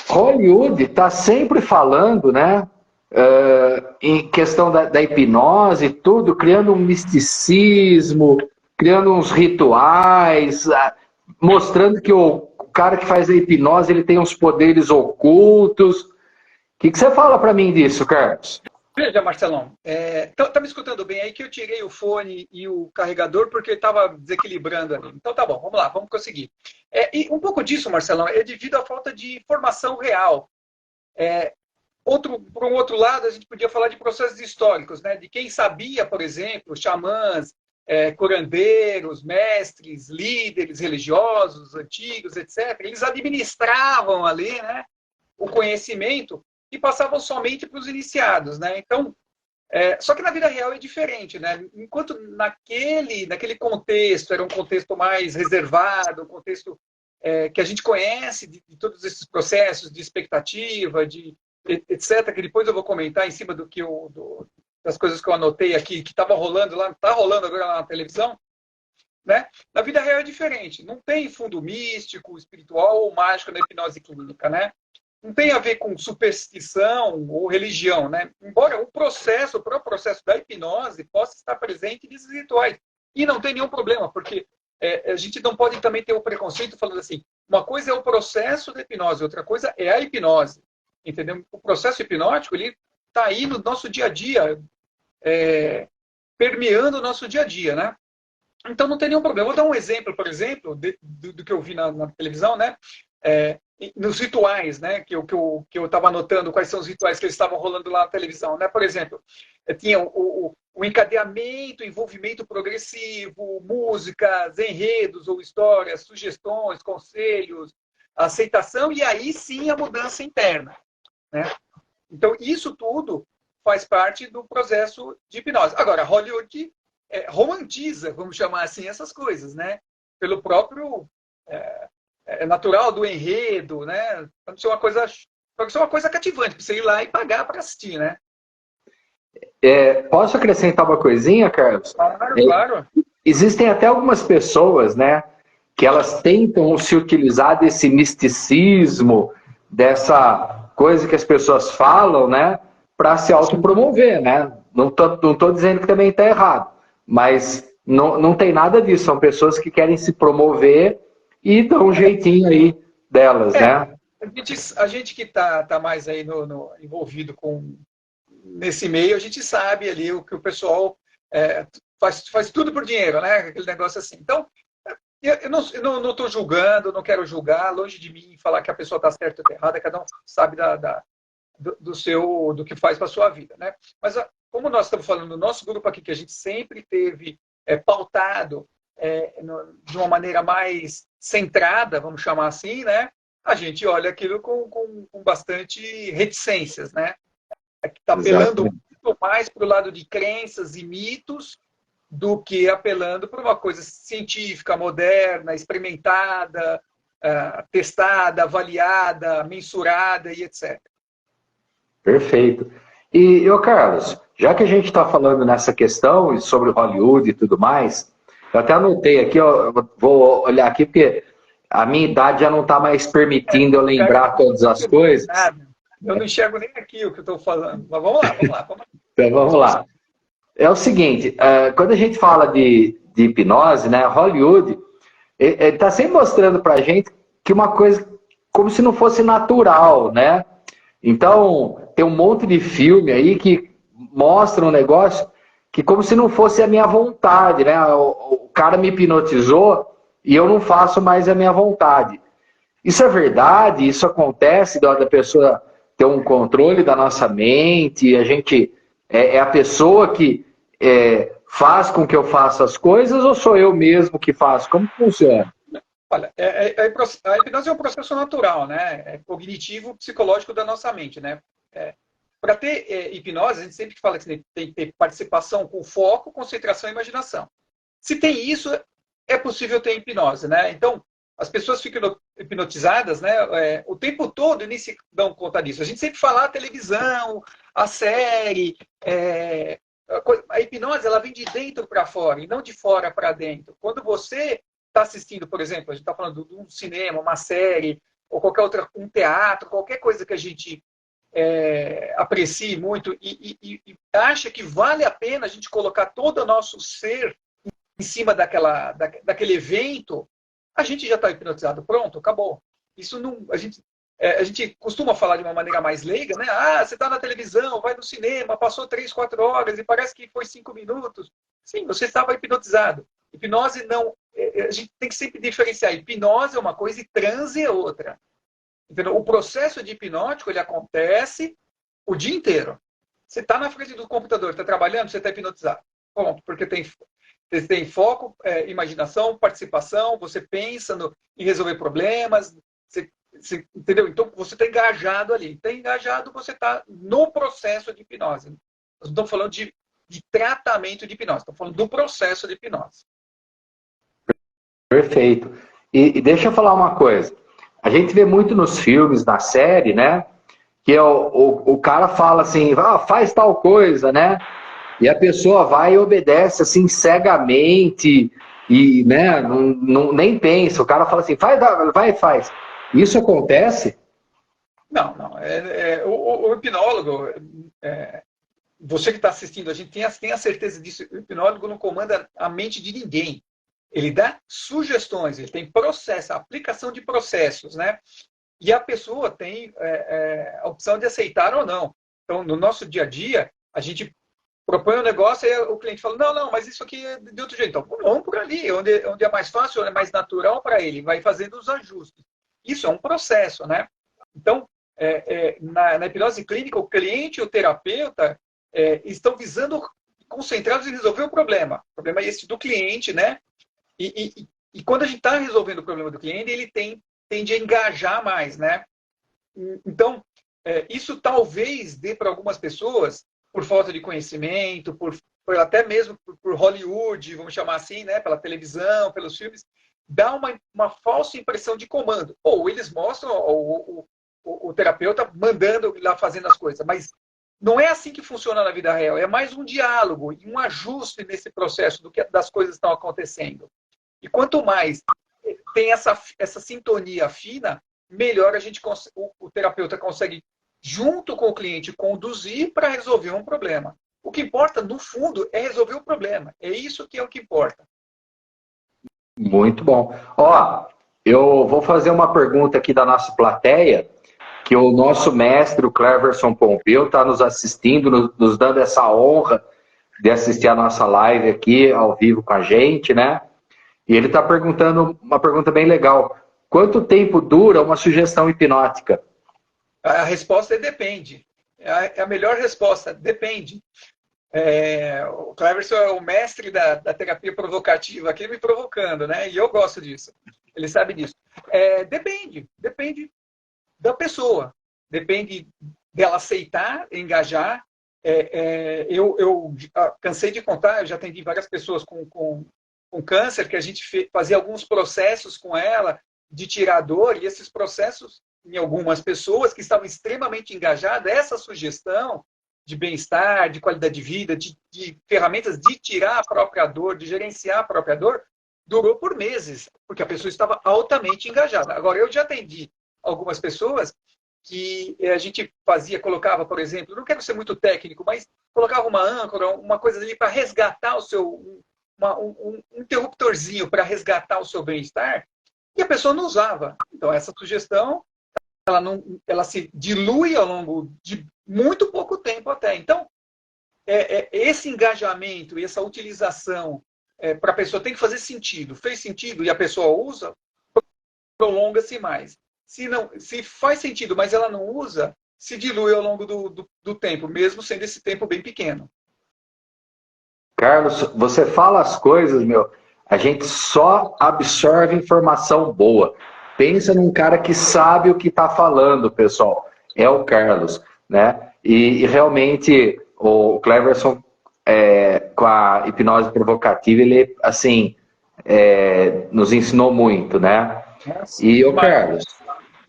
Hollywood está sempre falando, né, em questão da hipnose e tudo, criando um misticismo, criando uns rituais, mostrando que o cara que faz a hipnose ele tem uns poderes ocultos. O que você fala para mim disso, Carlos? Veja, Marcelão, tá me escutando bem aí que eu tirei o fone e o carregador porque estava desequilibrando ali. Então tá bom, vamos lá, vamos conseguir. E um pouco disso, Marcelão, é devido à falta de informação real. Por um outro lado, a gente podia falar de processos históricos, né? De quem sabia, por exemplo, xamãs, curandeiros, mestres, líderes religiosos, antigos, etc. Eles administravam ali, né, o conhecimento e passavam somente para os iniciados, né? Então, só que na vida real é diferente, né? Enquanto naquele contexto era um contexto mais reservado, um contexto que a gente conhece de todos esses processos de expectativa, de etc., que depois eu vou comentar em cima das coisas que eu anotei aqui, que estava rolando lá, está rolando agora lá na televisão, né? Na vida real é diferente. Não tem fundo místico, espiritual ou mágico na hipnose clínica, né? Não tem a ver com superstição ou religião, né? Embora o próprio processo da hipnose possa estar presente nesses rituais. E não tem nenhum problema, porque a gente não pode também ter o preconceito falando assim, uma coisa é o processo da hipnose, outra coisa é a hipnose. Entendeu? O processo hipnótico ele está aí no nosso dia a dia, permeando o nosso dia a dia, né? Então não tem nenhum problema. Vou dar um exemplo, por exemplo, do que eu vi na televisão, né? Nos rituais, né? Que eu estava anotando quais são os rituais que eles estavam rolando lá na televisão, né? Por exemplo, tinha o encadeamento, envolvimento progressivo, músicas, enredos ou histórias, sugestões, conselhos, aceitação e aí sim a mudança interna, né? Então isso tudo faz parte do processo de hipnose. Agora, Hollywood romantiza, vamos chamar assim, essas coisas, né? Pelo próprio natural do enredo, né? Pode ser uma coisa cativante, para você ir lá e pagar para assistir, né? Posso acrescentar uma coisinha, Carlos? Claro, claro. Existem até algumas pessoas, né, que elas tentam se utilizar desse misticismo, dessa coisa que as pessoas falam, né, para se autopromover, né? Não tô dizendo que também está errado, mas não tem nada disso. São pessoas que querem se promover e dão um jeitinho aí delas, né? A gente que tá mais aí envolvido nesse meio, a gente sabe ali o que o pessoal faz tudo por dinheiro, né? Aquele negócio assim. Então, eu não estou julgando, não quero julgar, longe de mim falar que a pessoa está certa ou errada, cada um sabe do que faz para a sua vida, né? Mas como nós estamos falando no nosso grupo aqui, que a gente sempre teve pautado de uma maneira mais centrada, vamos chamar assim, né? A gente olha aquilo com bastante reticências, né? Está apelando muito mais para o lado de crenças e mitos do que apelando para uma coisa científica, moderna, experimentada, testada, avaliada, mensurada e etc. Perfeito. E, Carlos, já que a gente está falando nessa questão sobre Hollywood e tudo mais, eu até anotei aqui, ó, vou olhar aqui, porque a minha idade já não está mais permitindo eu lembrar todas as coisas. Eu não enxergo nem aqui o que eu estou falando, mas vamos lá. Então vamos lá. É o seguinte, quando a gente fala de hipnose, né, Hollywood, ele está sempre mostrando para a gente que uma coisa como se não fosse natural, né? Então, tem um monte de filme aí que mostra um negócio que como se não fosse a minha vontade, né? O cara me hipnotizou e eu não faço mais a minha vontade. Isso é verdade? Isso acontece da pessoa ter um controle da nossa mente? A gente é a pessoa que faz com que eu faça as coisas ou sou eu mesmo que faço? Como funciona? Olha, a hipnose é um processo natural, né? É cognitivo, psicológico da nossa mente, né? Para ter hipnose, a gente sempre fala que tem que ter participação com foco, concentração e imaginação. Se tem isso, é possível ter hipnose, né? Então, as pessoas ficam hipnotizadas, né? O tempo todo e nem se dão conta disso. A gente sempre fala a televisão, a série, a hipnose ela vem de dentro para fora e não de fora para dentro. Quando você está assistindo, por exemplo, a gente está falando de um cinema, uma série, ou qualquer outra, um teatro, qualquer coisa que a gente aprecie muito e acha que vale a pena a gente colocar todo o nosso ser em cima daquele evento, a gente já está hipnotizado. Pronto, acabou. Isso não... A gente costuma falar de uma maneira mais leiga, né? Ah, você está na televisão, vai no cinema, passou 3, 4 horas e parece que foi 5 minutos. Sim, você estava hipnotizado. Hipnose não... A gente tem que sempre diferenciar. Hipnose é uma coisa e transe é outra. Entendeu? O processo de hipnótico, ele acontece o dia inteiro. Você está na frente do computador, está trabalhando, você está hipnotizado. Pronto, porque você tem foco, imaginação, participação, você pensa em resolver problemas, entendeu? Então, você está engajado ali. Está engajado, você está no processo de hipnose. Nós não estamos falando de tratamento de hipnose, estamos falando do processo de hipnose. Perfeito. E deixa eu falar uma coisa. A gente vê muito nos filmes, na série, né? Que o cara fala assim, faz tal coisa, né? E a pessoa vai e obedece assim cegamente e, né, nem pensa. O cara fala assim, vai e faz. Isso acontece? Não. O hipnólogo, você que está assistindo, a gente tem a certeza disso. O hipnólogo não comanda a mente de ninguém. Ele dá sugestões, ele tem processo, aplicação de processos, né? E a pessoa tem a opção de aceitar ou não. Então, no nosso dia a dia, a gente propõe um negócio e o cliente fala, não, mas isso aqui é de outro jeito. Então, vamos por ali, onde é mais fácil, onde é mais natural para ele. Vai fazendo os ajustes. Isso é um processo, né? Então, na hipnose clínica, o cliente e o terapeuta estão visando, concentrados em resolver o problema. O problema é esse do cliente, né? E quando a gente está resolvendo o problema do cliente, ele tende a engajar mais, né? Então, isso talvez dê para algumas pessoas, por falta de conhecimento, por até mesmo por Hollywood, vamos chamar assim, né? Pela televisão, pelos filmes, dá uma falsa impressão de comando. Ou eles mostram o terapeuta mandando lá fazendo as coisas, mas não é assim que funciona na vida real. É mais um diálogo e um ajuste nesse processo das coisas que estão acontecendo. E quanto mais tem essa sintonia fina, melhor o terapeuta consegue, junto com o cliente, conduzir para resolver um problema. O que importa, no fundo, é resolver o problema. É isso que é o que importa. Muito bom. Ó, eu vou fazer uma pergunta aqui da nossa plateia, que o nosso mestre, o Cleverson Pompeu, está nos assistindo, nos dando essa honra de assistir a nossa live aqui, ao vivo com a gente, né? E ele está perguntando uma pergunta bem legal. Quanto tempo dura uma sugestão hipnótica? A resposta é depende. É a melhor resposta, depende. O Cleverson é o mestre da terapia provocativa, aqui me provocando, né? E eu gosto disso. Ele sabe disso. Depende da pessoa. Depende dela aceitar, engajar. Eu cansei de contar, eu já atendi várias pessoas com câncer, que a gente fazia alguns processos com ela de tirar dor, e esses processos, em algumas pessoas que estavam extremamente engajadas, essa sugestão de bem-estar, de qualidade de vida, de ferramentas de tirar a própria dor, de gerenciar a própria dor, durou por meses, porque a pessoa estava altamente engajada. Agora, eu já atendi algumas pessoas que a gente colocava, por exemplo, não quero ser muito técnico, mas colocava uma âncora, uma coisa ali para resgatar um interruptorzinho para resgatar o seu bem-estar, e a pessoa não usava. Então, essa sugestão, ela se dilui ao longo de muito pouco tempo até. Então, esse engajamento e essa utilização para a pessoa tem que fazer sentido. Fez sentido e a pessoa usa, prolonga-se mais. Se faz sentido, mas ela não usa, se dilui ao longo do tempo, mesmo sendo esse tempo bem pequeno. Carlos, você fala as coisas, a gente só absorve informação boa. Pensa num cara que sabe o que está falando, pessoal. É o Carlos, né? E realmente o Cleverson, com a hipnose provocativa, ele, assim, nos ensinou muito, né? E o Carlos,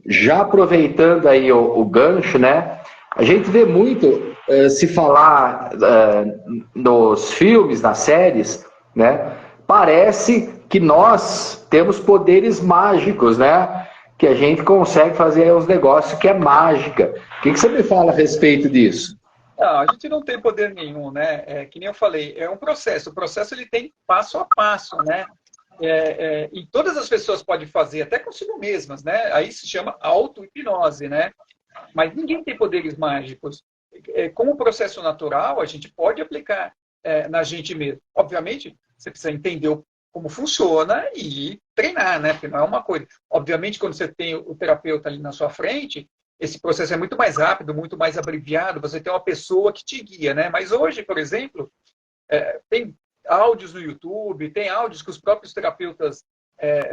já aproveitando aí o gancho, né? A gente vê muito se falar nos filmes, nas séries, né? Parece que nós temos poderes mágicos, né? que a gente consegue fazer os negócios que é mágica. O que você me fala a respeito disso? Não, a gente não tem poder nenhum, né? Que nem eu falei, é um processo. O processo ele tem passo a passo, né? E todas as pessoas podem fazer, até consigo mesmas, né? Aí se chama auto-hipnose, né? Mas ninguém tem poderes mágicos. Como processo natural, a gente pode aplicar na gente mesmo. Obviamente, você precisa entender como funciona e treinar, né? Porque não é uma coisa. Obviamente, quando você tem o terapeuta ali na sua frente, esse processo é muito mais rápido, muito mais abreviado, você tem uma pessoa que te guia, né? Mas hoje, por exemplo, tem áudios no YouTube, tem áudios que os próprios terapeutas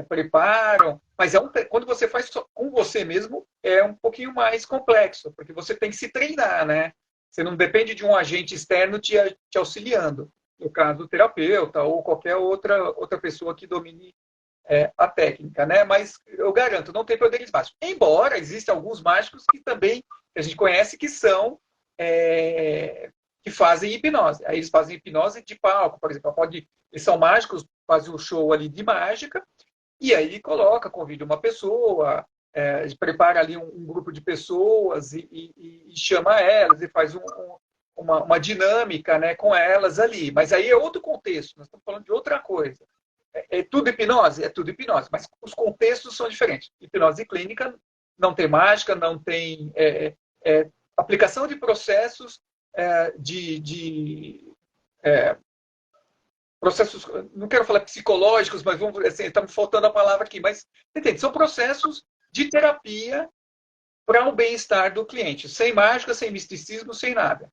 preparam, mas quando você faz com você mesmo, é um pouquinho mais complexo, porque você tem que se treinar, né? Você não depende de um agente externo te auxiliando, no caso do terapeuta ou qualquer outra pessoa que domine a técnica, né? Mas eu garanto, não tem poderes mágicos. Embora existam alguns mágicos que também a gente conhece que são que fazem hipnose. Aí eles fazem hipnose de palco, por exemplo. Eles são mágicos, fazem um show ali de mágica e aí convida uma pessoa, prepara ali um grupo de pessoas e chama elas e faz uma dinâmica, né, com elas ali. Mas aí é outro contexto. Nós estamos falando de outra coisa. É tudo hipnose? É tudo hipnose, mas os contextos são diferentes. Hipnose clínica não tem mágica, não tem aplicação de processos processos, não quero falar psicológicos, mas vamos assim, estamos faltando a palavra aqui, mas entende? São processos de terapia para o bem-estar do cliente, sem mágica, sem misticismo, sem nada.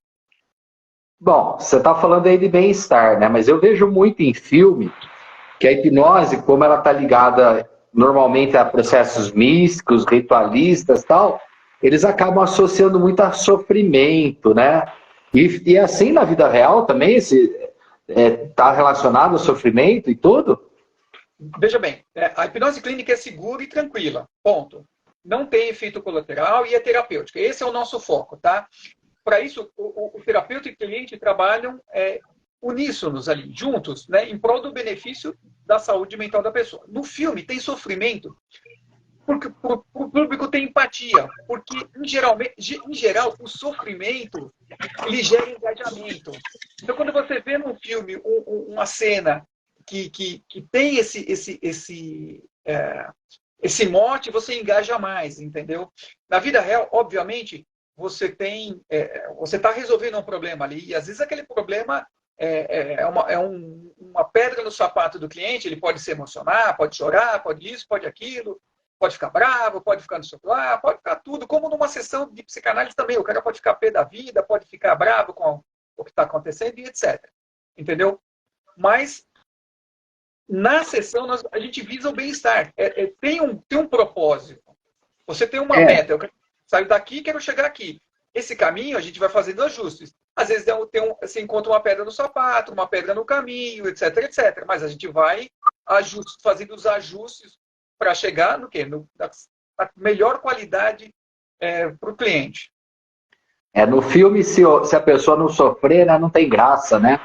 Bom, você está falando aí de bem-estar, né? Mas eu vejo muito em filme que a hipnose, como ela está ligada normalmente a processos místicos, ritualistas, tal, eles acabam associando muito a sofrimento, né? E assim na vida real também está relacionado ao sofrimento e tudo? Veja bem, a hipnose clínica é segura e tranquila, ponto. Não tem efeito colateral e é terapêutica. Esse é o nosso foco, tá? Para isso, o terapeuta e o cliente trabalham uníssonos ali, juntos, né, em prol do benefício da saúde mental da pessoa. No filme tem sofrimento, porque o público tem empatia, porque em geral o sofrimento ele gera engajamento. Então quando você vê num filme uma cena que tem esse mote, você engaja mais, entendeu? Na vida real, obviamente, você está resolvendo um problema ali, e às vezes aquele problema uma pedra no sapato do cliente, ele pode se emocionar, pode chorar, pode isso, pode aquilo, pode ficar bravo, pode ficar no celular, pode ficar tudo, como numa sessão de psicanálise também, o cara pode ficar pé da vida, pode ficar bravo com o que está acontecendo e etc. Entendeu? Mas na sessão a gente visa o bem-estar, tem um propósito, você tem uma meta, eu saio daqui e quero chegar aqui. Esse caminho a gente vai fazendo ajustes. Às vezes você encontra uma pedra no sapato, uma pedra no caminho, etc, etc. Mas a gente vai fazendo os ajustes para chegar no quê? Na melhor qualidade para o cliente. No filme, se a pessoa não sofrer, né, não tem graça, né?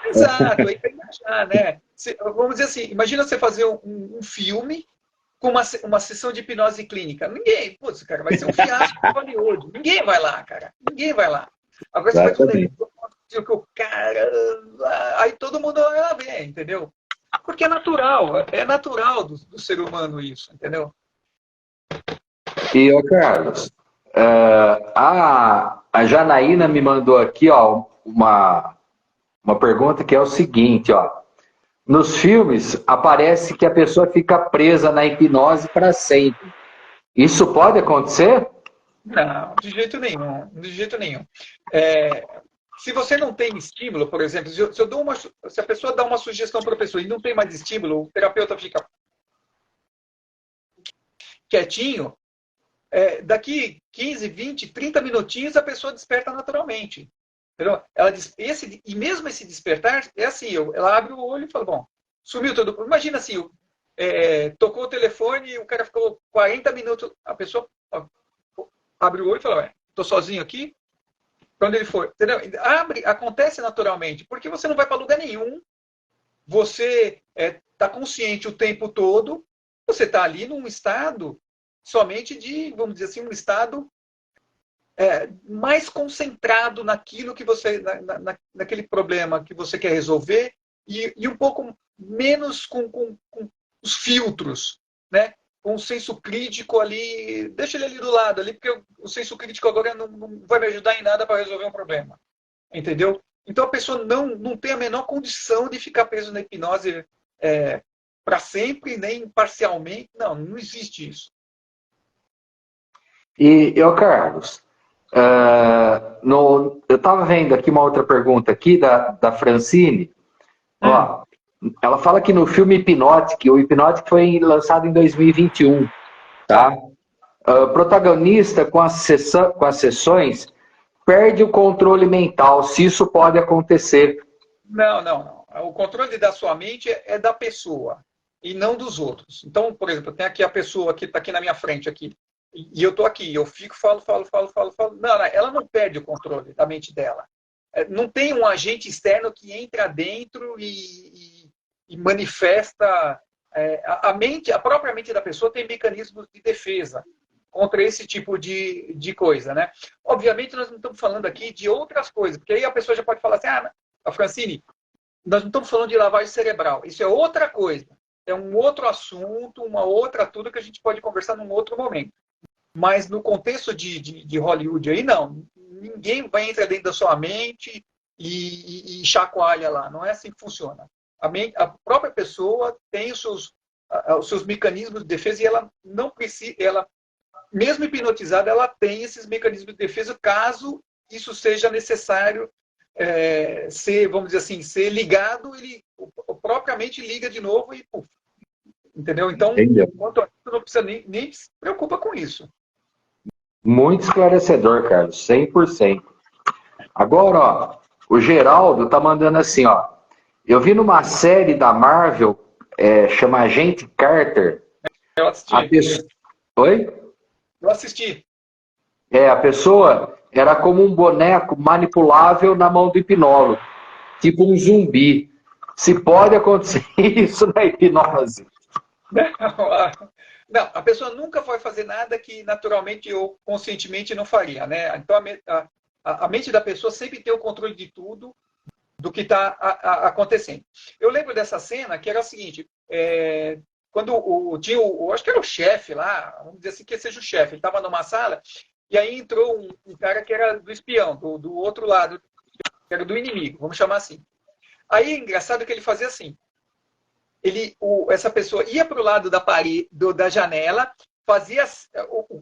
Exato, aí tem que achar, né? Vamos dizer assim, imagina você fazer um filme com uma sessão de hipnose clínica. Ninguém, putz, cara, vai ser um fiasco de Hollywood. Ninguém vai lá, cara. Ninguém vai lá. Agora você faz um negócio que o cara. Aí todo mundo vai lá ver, entendeu? Porque é natural do ser humano isso, entendeu? E, ô Carlos, a Janaína me mandou aqui, ó, uma pergunta que é o seguinte, ó. Nos filmes, aparece que a pessoa fica presa na hipnose para sempre. Isso pode acontecer? Não, de jeito nenhum. De jeito nenhum. Se você não tem estímulo, por exemplo, se a pessoa dá uma sugestão para a pessoa e não tem mais estímulo, o terapeuta fica quietinho, daqui 15, 20, 30 minutinhos a pessoa desperta naturalmente. Entendeu? E mesmo esse despertar, é assim, ela abre o olho e fala, bom, sumiu todo. Imagina assim, tocou o telefone e o cara ficou 40 minutos, a pessoa abre o olho e fala, estou sozinho aqui, para onde ele for. Entendeu? Acontece naturalmente, porque você não vai para lugar nenhum, você está consciente o tempo todo, você está ali num estado somente de, vamos dizer assim, um estado mais concentrado naquilo que você, naquele problema que você quer resolver e um pouco menos com os filtros, né? Com o senso crítico ali, deixa ele ali do lado, ali, porque o senso crítico agora não vai me ajudar em nada para resolver um problema, entendeu? Então a pessoa não tem a menor condição de ficar preso na hipnose para sempre, nem parcialmente, não existe isso. E eu, Carlos, eu estava vendo aqui uma outra pergunta aqui da Francine. Ó, ela fala que no filme Hipnótico, o Hipnótico foi lançado em 2021, tá? O protagonista, com as sessões, perde o controle mental, se isso pode acontecer. Não. O controle da sua mente é da pessoa e não dos outros. Então, por exemplo, tem aqui a pessoa que está aqui na minha frente, aqui, e eu estou aqui, eu fico, falo. Não, ela não perde o controle da mente dela. Não tem um agente externo que entra dentro e manifesta. A própria mente da pessoa tem mecanismos de defesa contra esse tipo de coisa, né? Obviamente, nós não estamos falando aqui de outras coisas, porque aí a pessoa já pode falar assim, a Francine, nós não estamos falando de lavagem cerebral, isso é outra coisa, é um outro assunto, uma outra tudo que a gente pode conversar num outro momento. Mas no contexto de Hollywood aí, não. Ninguém vai entrar dentro da sua mente e chacoalha lá. Não é assim que funciona. A própria pessoa tem os seus mecanismos de defesa e ela não precisa, mesmo hipnotizada, ela tem esses mecanismos de defesa caso isso seja necessário ser, vamos dizer assim, ser ligado, ele propriamente liga de novo e puf. Entendeu? Então, quanto a isso, não precisa nem se preocupa com isso. Muito esclarecedor, Carlos, 100%. Agora, ó, o Geraldo tá mandando assim, ó. Eu vi numa série da Marvel, chama Agente Carter. Eu assisti. Oi? Eu assisti. A pessoa era como um boneco manipulável na mão do hipnólogo. Tipo um zumbi. Se pode acontecer isso na hipnose? Não, a pessoa nunca vai fazer nada que naturalmente ou conscientemente não faria, né? Então a mente da pessoa sempre tem o controle de tudo do que está acontecendo. Eu lembro dessa cena que era o seguinte: quando tinha acho que era o chefe lá, vamos dizer assim que seja o chefe, ele estava numa sala e aí entrou um cara que era do espião, do outro lado, que era do inimigo, vamos chamar assim. Aí é engraçado que ele fazia assim. Essa pessoa ia para o lado da parede, da janela, fazia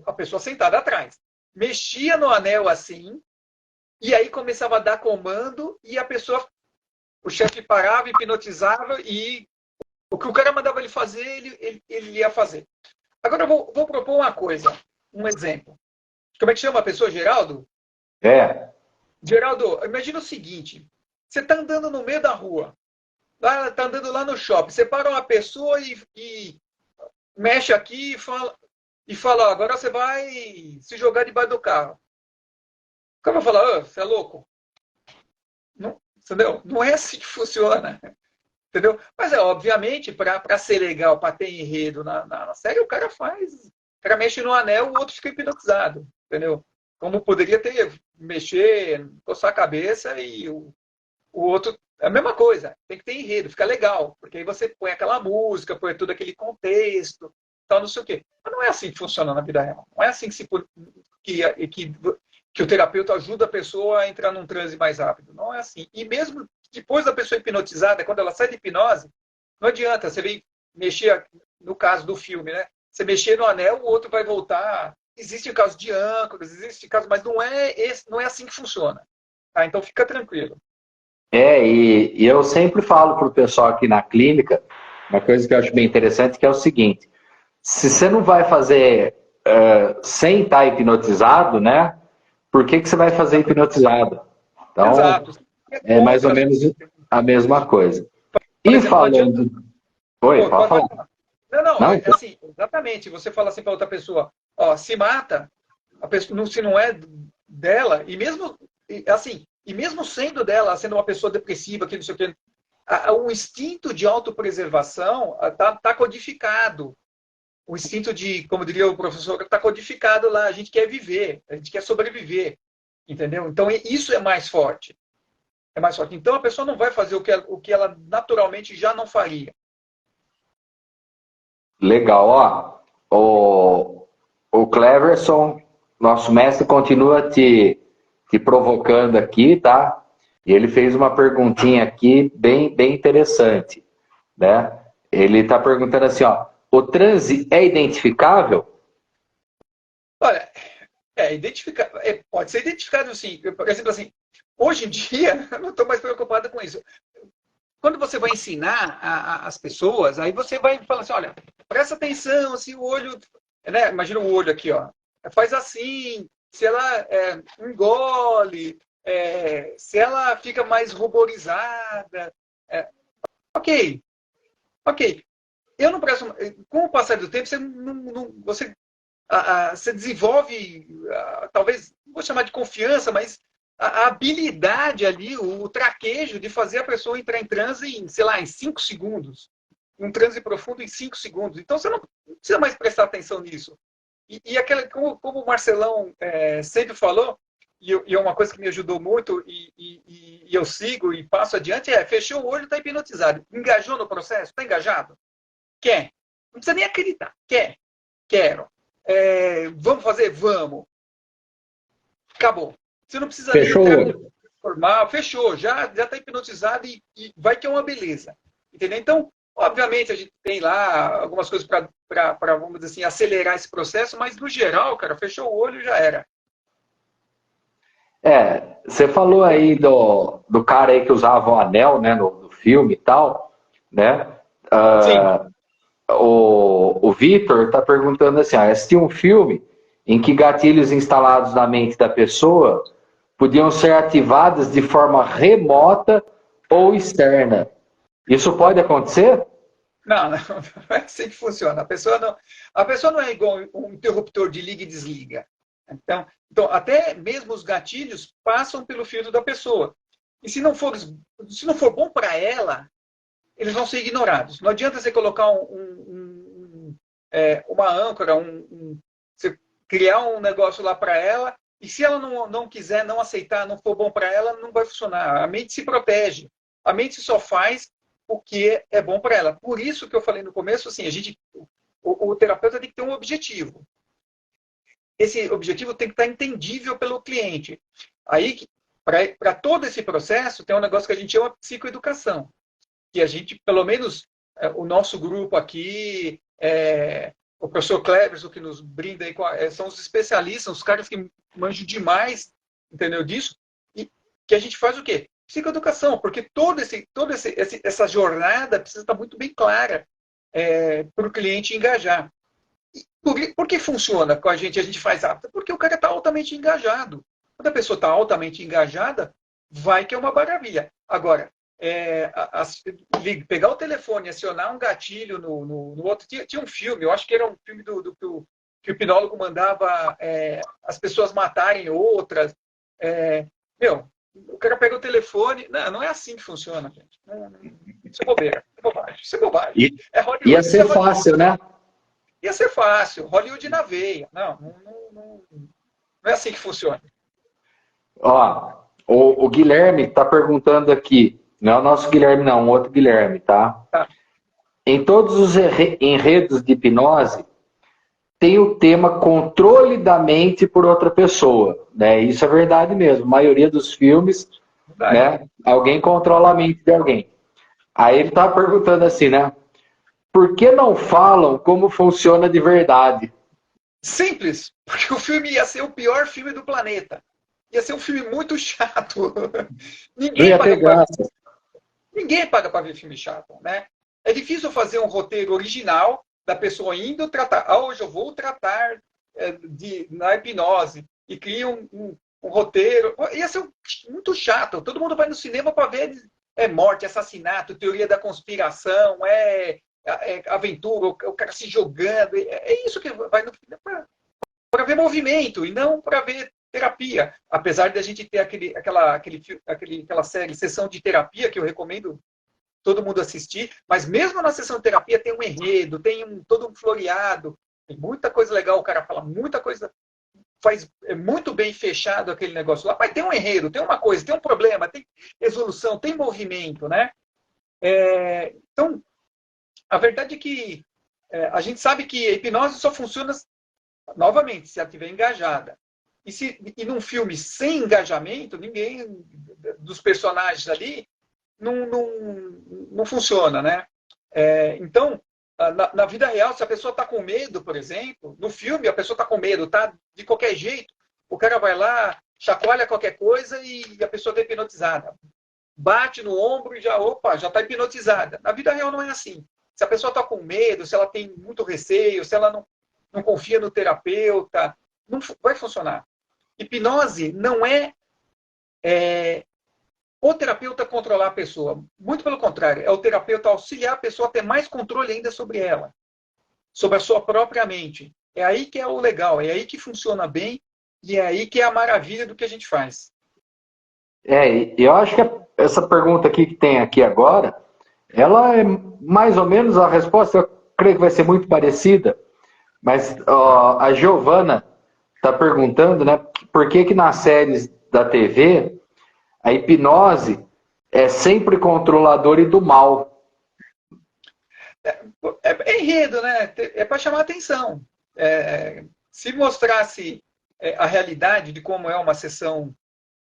a pessoa sentada atrás, mexia no anel assim, e aí começava a dar comando, e o chefe parava, hipnotizava, e o que o cara mandava ele fazer, ele ia fazer. Agora eu vou propor uma coisa, um exemplo. Como é que chama a pessoa, Geraldo? Geraldo, imagina o seguinte, você está andando no meio da rua, está andando lá no shopping, você para uma pessoa e mexe aqui e fala, agora você vai se jogar debaixo do carro. O cara vai falar, você é louco? Não, entendeu? Não é assim que funciona. Entendeu? Mas obviamente, para ser legal, para ter enredo na série, o cara mexe no anel, o outro fica hipnotizado. Entendeu? Como poderia mexer, coçar a cabeça e o outro. É a mesma coisa, tem que ter enredo, fica legal, porque aí você põe aquela música, põe todo aquele contexto, tal, não sei o quê. Mas não é assim que funciona na vida real. Não é assim que o terapeuta ajuda a pessoa a entrar num transe mais rápido. Não é assim. E mesmo depois da pessoa hipnotizada, quando ela sai de hipnose, não adianta, você vem mexer, no caso do filme, né? Você mexer no anel, o outro vai voltar. Existem casos de âncoras, existem casos, mas não é assim que funciona. Tá? Então fica tranquilo. E eu sempre falo para o pessoal aqui na clínica, uma coisa que eu acho bem interessante, que é o seguinte: se você não vai fazer sem estar hipnotizado, né? Por que você vai fazer hipnotizado? Então, exato. É mais ou menos a mesma coisa. E falando... Oi, pode falar. Não, assim, exatamente. Você fala assim para outra pessoa, ó, se mata, a pessoa, se não é dela, e mesmo assim, e mesmo sendo dela, sendo uma pessoa depressiva, que não sei o quê, o instinto de autopreservação tá codificado. o instinto de, como diria o professor, está codificado lá, a gente quer viver, a gente quer sobreviver, entendeu? Então, isso é mais forte. É mais forte. Então, a pessoa não vai fazer o que ela naturalmente já não faria. Legal, ó. O Cleverson, nosso mestre, continua te provocando aqui, tá? E ele fez uma perguntinha aqui bem interessante, né? Ele está perguntando assim, ó, o transe é identificável? Olha, pode ser identificado sim. Por exemplo, assim, hoje em dia, eu não estou mais preocupado com isso. Quando você vai ensinar as pessoas, aí você vai falar assim, olha, presta atenção, se o olho, né? Imagina o olho aqui, ó, faz assim, se ela engole, se ela fica mais ruborizada, ok, ok. Eu não presto, com o passar do tempo, você desenvolve, talvez, vou chamar de confiança, mas a habilidade ali, o traquejo de fazer a pessoa entrar em transe em, sei lá, em 5 segundos. Um transe profundo em 5 segundos. Então, você não precisa mais prestar atenção nisso. E aquela, como o Marcelão sempre falou, e é uma coisa que me ajudou muito, e eu sigo e passo adiante, fechou o olho, está hipnotizado. Engajou no processo? Está engajado? Quer. Não precisa nem acreditar. Quer. Quero. Vamos fazer? Vamos. Acabou. Você não precisa nem entrar formal. Fechou. Já está hipnotizado e vai que é uma beleza. Entendeu? Então, obviamente, a gente tem lá algumas coisas para, vamos dizer assim, acelerar esse processo, mas no geral, cara, fechou o olho e já era. Você falou aí do cara aí que usava o anel, né, no filme e tal, né? Sim. O Vitor está perguntando assim, assistiu um filme em que gatilhos instalados na mente da pessoa podiam ser ativados de forma remota ou externa. Isso pode acontecer? Não, não é assim que funciona. A pessoa não é igual um interruptor de liga e desliga. Então, até mesmo os gatilhos passam pelo filtro da pessoa. E se não for bom para ela, eles vão ser ignorados. Não adianta você colocar uma âncora, você criar um negócio lá para ela, e se ela não quiser, não aceitar, não for bom para ela, não vai funcionar. A mente se protege. A mente só faz o que é bom para ela. Por isso que eu falei no começo, assim, o terapeuta tem que ter um objetivo. Esse objetivo tem que estar entendível pelo cliente. Aí, para todo esse processo, tem um negócio que a gente chama psicoeducação. Que a gente, pelo menos, o nosso grupo aqui, o professor Cleverson, que nos brinda aí são os especialistas, os caras que manjam demais, entendeu, disso, e que a gente faz o quê? Psicoeducação, porque toda essa jornada precisa estar muito bem clara para o cliente engajar. Por que funciona com a gente faz rápido? Porque o cara está altamente engajado. Quando a pessoa está altamente engajada, vai que é uma maravilha. Agora, pegar o telefone, acionar um gatilho no outro. Tinha um filme, eu acho que era um filme que o hipnólogo mandava as pessoas matarem outras. O cara pega o telefone. Não é assim que funciona, gente. Isso é bobeira. É bobagem. Isso é bobagem. Ia ser fácil, né? Ia ser fácil. Hollywood na veia. Não é assim que funciona. Ó, o Guilherme está perguntando aqui. Não é o nosso Guilherme, não, um outro Guilherme, tá? Em todos os enredos de hipnose, tem o tema controle da mente por outra pessoa, né? Isso é verdade mesmo. A maioria dos filmes, né? Alguém controla a mente de alguém. Aí ele tá perguntando assim, né? Por que não falam como funciona de verdade? Simples, porque o filme ia ser o pior filme do planeta. Ia ser um filme muito chato. Ninguém paga para ver filme chato, né? É difícil fazer um roteiro original da pessoa indo tratar. Hoje eu vou tratar na hipnose e cria um roteiro. Ia ser muito chato. Todo mundo vai no cinema para ver morte, assassinato, teoria da conspiração, aventura, o cara se jogando. É isso que vai no cinema para ver movimento e não para ver terapia. Apesar de a gente ter aquela série Sessão de Terapia, que eu recomendo todo mundo assistir, mas mesmo na sessão de terapia tem um enredo, tem todo um floreado, tem muita coisa legal, o cara fala muita coisa, faz muito bem fechado aquele negócio lá, mas tem um enredo, tem uma coisa, tem um problema, tem resolução, tem movimento, né? Então, a verdade é que a gente sabe que a hipnose só funciona, novamente, se ela estiver engajada. E num filme sem engajamento, ninguém dos personagens ali não funciona, né? Então, na vida real, se a pessoa está com medo, por exemplo, no filme a pessoa está com medo, tá de qualquer jeito, o cara vai lá, chacoalha qualquer coisa e a pessoa está hipnotizada. Bate no ombro e já está hipnotizada. Na vida real não é assim. Se a pessoa está com medo, se ela tem muito receio, se ela não confia no terapeuta, não vai funcionar. Hipnose não é o terapeuta controlar a pessoa. Muito pelo contrário, é o terapeuta auxiliar a pessoa a ter mais controle ainda sobre ela, sobre a sua própria mente. É aí que é o legal, é aí que funciona bem e é aí que é a maravilha do que a gente faz. Eu acho que essa pergunta aqui que tem aqui agora, ela é mais ou menos a resposta, eu creio que vai ser muito parecida, mas a Giovana está perguntando, né, por que nas séries da TV a hipnose é sempre controladora e do mal. É enredo, né? É para chamar atenção. Se mostrasse a realidade de como é uma sessão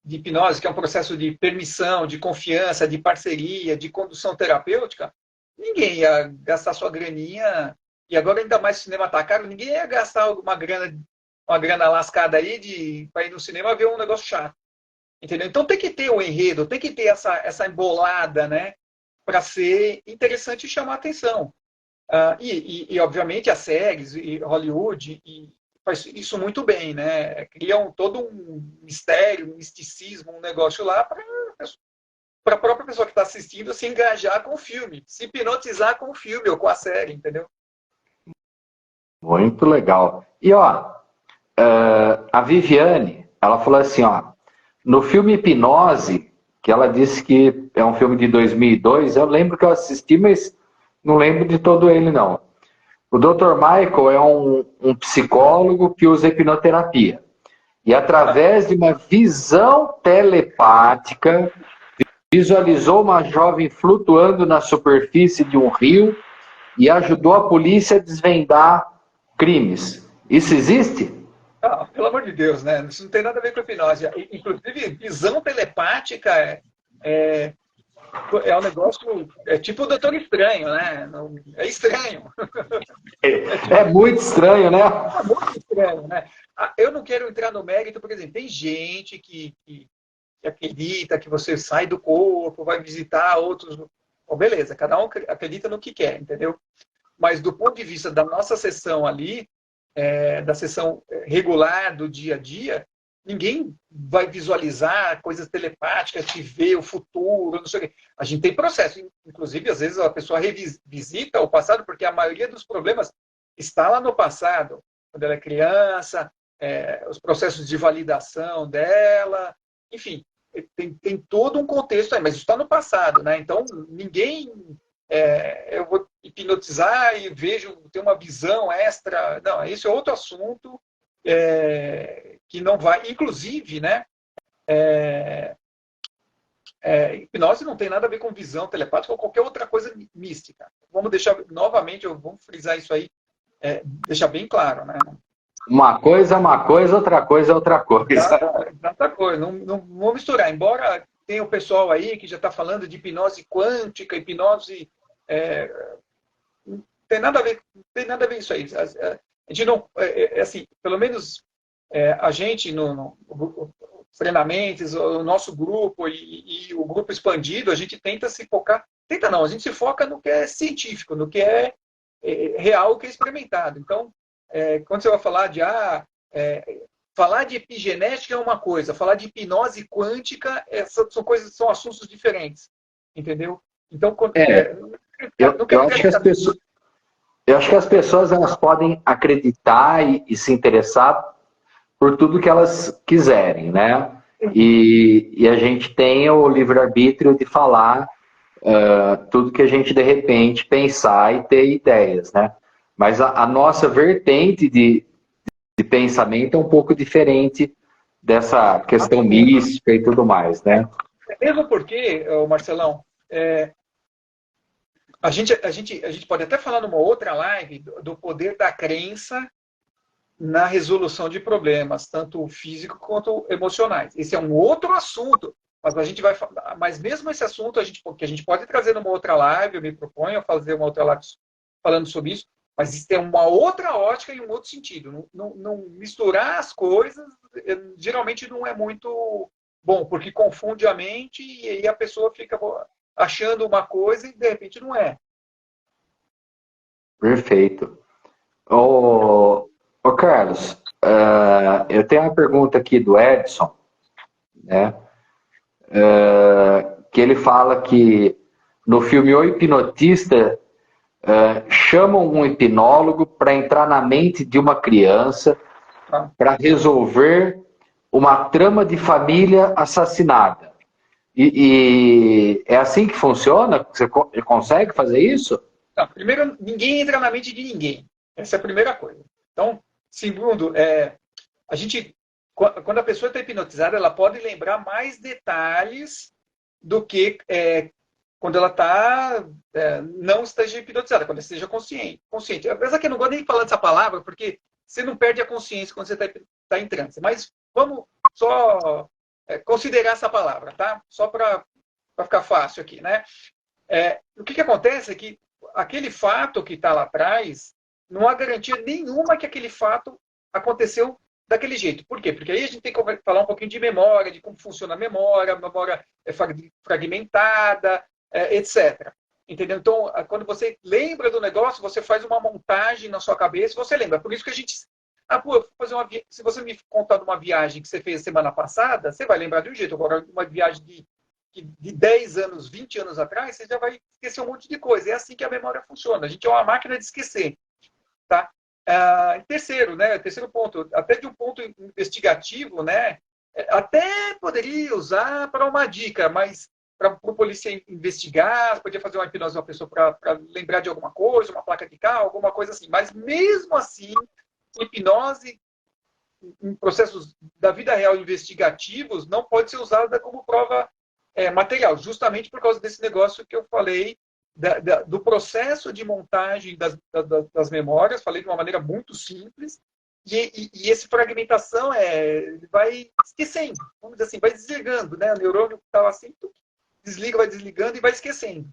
de hipnose, que é um processo de permissão, de confiança, de parceria, de condução terapêutica, ninguém ia gastar sua graninha, e agora ainda mais o cinema tá caro, ninguém ia gastar uma grana lascada aí para ir no cinema ver um negócio chato. Entendeu? Então tem que ter o enredo, tem que ter essa embolada, né, para ser interessante e chamar atenção. E obviamente as séries e Hollywood faz isso muito bem, né? Criam todo um mistério, um misticismo, um negócio lá para a própria pessoa que está assistindo se engajar com o filme, se hipnotizar com o filme ou com a série, entendeu? Muito legal. E a Viviane, ela falou assim, no filme Hipnose, que ela disse que é um filme de 2002, eu lembro que eu assisti, mas não lembro de todo ele, não. O Dr. Michael é um psicólogo que usa hipnoterapia. E através de uma visão telepática, visualizou uma jovem flutuando na superfície de um rio e ajudou a polícia a desvendar crimes. Isso existe? Pelo amor de Deus, né? Isso não tem nada a ver com hipnose. Inclusive, visão telepática é um negócio, tipo o Doutor Estranho, né? É estranho. É muito estranho, né? É muito estranho, né? Eu não quero entrar no mérito, por exemplo, tem gente que acredita que você sai do corpo, vai visitar outros. Bom, beleza, cada um acredita no que quer, entendeu? Mas do ponto de vista da nossa sessão ali, da sessão regular do dia a dia, ninguém vai visualizar coisas telepáticas, te ver o futuro, não sei o quê. A gente tem processo. Inclusive, às vezes, a pessoa revisita o passado, porque a maioria dos problemas está lá no passado, quando ela é criança, os processos de validação dela, enfim, tem todo um contexto aí, mas isso está no passado, né? Então, ninguém... eu vou hipnotizar e ter uma visão extra. Não, esse é outro assunto que não vai... Inclusive, né? Hipnose não tem nada a ver com visão telepática ou qualquer outra coisa mística. Vamos deixar, novamente, vamos frisar isso aí, deixar bem claro, né? Uma coisa é uma coisa, outra coisa é outra coisa. Outra coisa, não vou misturar. Embora tenha o pessoal aí que já está falando de hipnose quântica, hipnose... não tem nada a ver isso aí. A gente não... assim, pelo menos a gente, no treinamentos, o nosso grupo e o grupo expandido, a gente tenta se focar... Tenta não, a gente se foca no que é científico, no que é real, o que é experimentado. Então, quando você vai falar falar de epigenética é uma coisa, falar de hipnose quântica são assuntos diferentes, entendeu? Então, eu acho que as pessoas elas podem acreditar e se interessar por tudo que elas quiserem, né? E a gente tem o livre-arbítrio de falar tudo que a gente, de repente, pensar e ter ideias, né? Mas a nossa vertente de pensamento é um pouco diferente dessa questão mística e tudo mais, né? Mesmo porque, Marcelão, a gente pode até falar numa outra live do poder da crença na resolução de problemas, tanto físicos quanto emocionais. Esse é um outro assunto, mas a gente vai falar, mas mesmo esse assunto que a gente pode trazer numa outra live, eu me proponho a fazer uma outra live falando sobre isso, mas isso tem uma outra ótica e um outro sentido. Não misturar as coisas geralmente não é muito bom, porque confunde a mente e aí a pessoa fica achando uma coisa e de repente não é. Perfeito. Ô Carlos, eu tenho uma pergunta aqui do Edson, né? Que ele fala que no filme O Hipnotista chamam um hipnólogo para entrar na mente de uma criança para resolver uma trama de família assassinada. E é assim que funciona? Você consegue fazer isso? Não, primeiro, ninguém entra na mente de ninguém. Essa é a primeira coisa. Então, segundo, quando a pessoa está hipnotizada, ela pode lembrar mais detalhes do que quando ela não esteja hipnotizada, quando ela esteja consciente. Apesar que eu não gosto nem de falar dessa palavra, porque você não perde a consciência quando você está em transe. Mas vamos só considerar essa palavra, tá? Só para ficar fácil aqui, né? O que acontece é que aquele fato que está lá atrás, não há garantia nenhuma que aquele fato aconteceu daquele jeito. Por quê? Porque aí a gente tem que falar um pouquinho de memória, de como funciona a memória é fragmentada, etc. Entendeu? Então, quando você lembra do negócio, você faz uma montagem na sua cabeça e você lembra. Por isso que a gente... se você me contar de uma viagem que você fez semana passada, você vai lembrar de um jeito. Agora, uma viagem de 10 anos, 20 anos atrás, você já vai esquecer um monte de coisa. É assim que a memória funciona. A gente é uma máquina de esquecer. Tá? Terceiro ponto, até de um ponto investigativo, né? Até poderia usar para uma dica, mas para o polícia investigar, podia fazer uma hipnose de uma pessoa para lembrar de alguma coisa, uma placa de carro, alguma coisa assim. Mas mesmo assim, hipnose em processos da vida real investigativos não pode ser usada como prova material, justamente por causa desse negócio que eu falei do processo de montagem das memórias, falei de uma maneira muito simples, e essa fragmentação vai esquecendo, vamos dizer assim, vai desligando, né? O neurônio estava assim, desliga, vai desligando e vai esquecendo.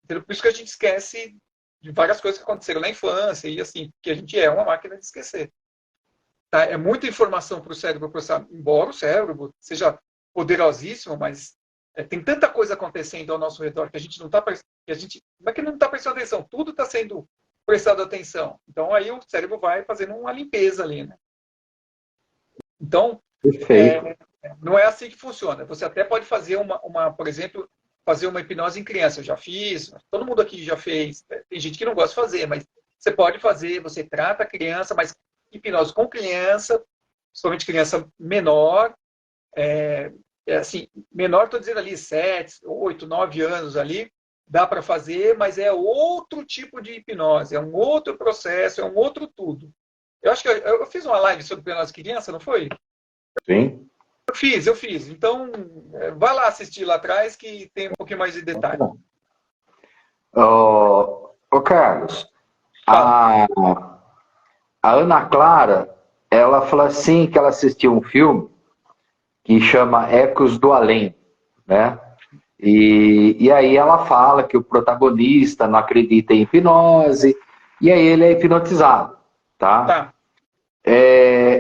Então, por isso que a gente esquece de várias coisas que aconteceram na infância, e assim, que a gente é uma máquina de esquecer. Tá? É muita informação para o cérebro processar, embora o cérebro seja poderosíssimo, mas tem tanta coisa acontecendo ao nosso redor que a gente não está como é que não está prestando atenção? Tudo está sendo prestado atenção. Então aí o cérebro vai fazendo uma limpeza ali, né? Então não é assim que funciona. Você até pode fazer por exemplo, fazer uma hipnose em criança. Eu já fiz, todo mundo aqui já fez. Tem gente que não gosta de fazer, mas você pode fazer. Você trata a criança, mas hipnose com criança, principalmente criança menor. Assim, menor, estou dizendo ali, 7, 8, 9 anos ali, dá para fazer, mas é outro tipo de hipnose, é um outro processo, é um outro tudo. Eu acho que eu fiz uma live sobre hipnose criança, não foi? Sim. Eu fiz. Então, vai lá assistir lá atrás que tem um pouquinho mais de detalhe. Ô Carlos, a Ana Clara, ela falou assim que ela assistiu um filme que chama Ecos do Além, né? E aí ela fala que o protagonista não acredita em hipnose, e aí ele é hipnotizado, tá?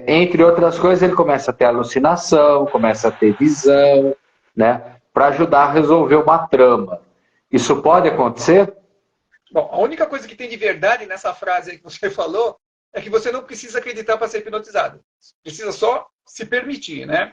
Entre outras coisas, ele começa a ter alucinação, começa a ter visão, né? Para ajudar a resolver uma trama. Isso pode acontecer? Bom, a única coisa que tem de verdade nessa frase aí que você falou é que você não precisa acreditar para ser hipnotizado. Precisa só se permitir, né?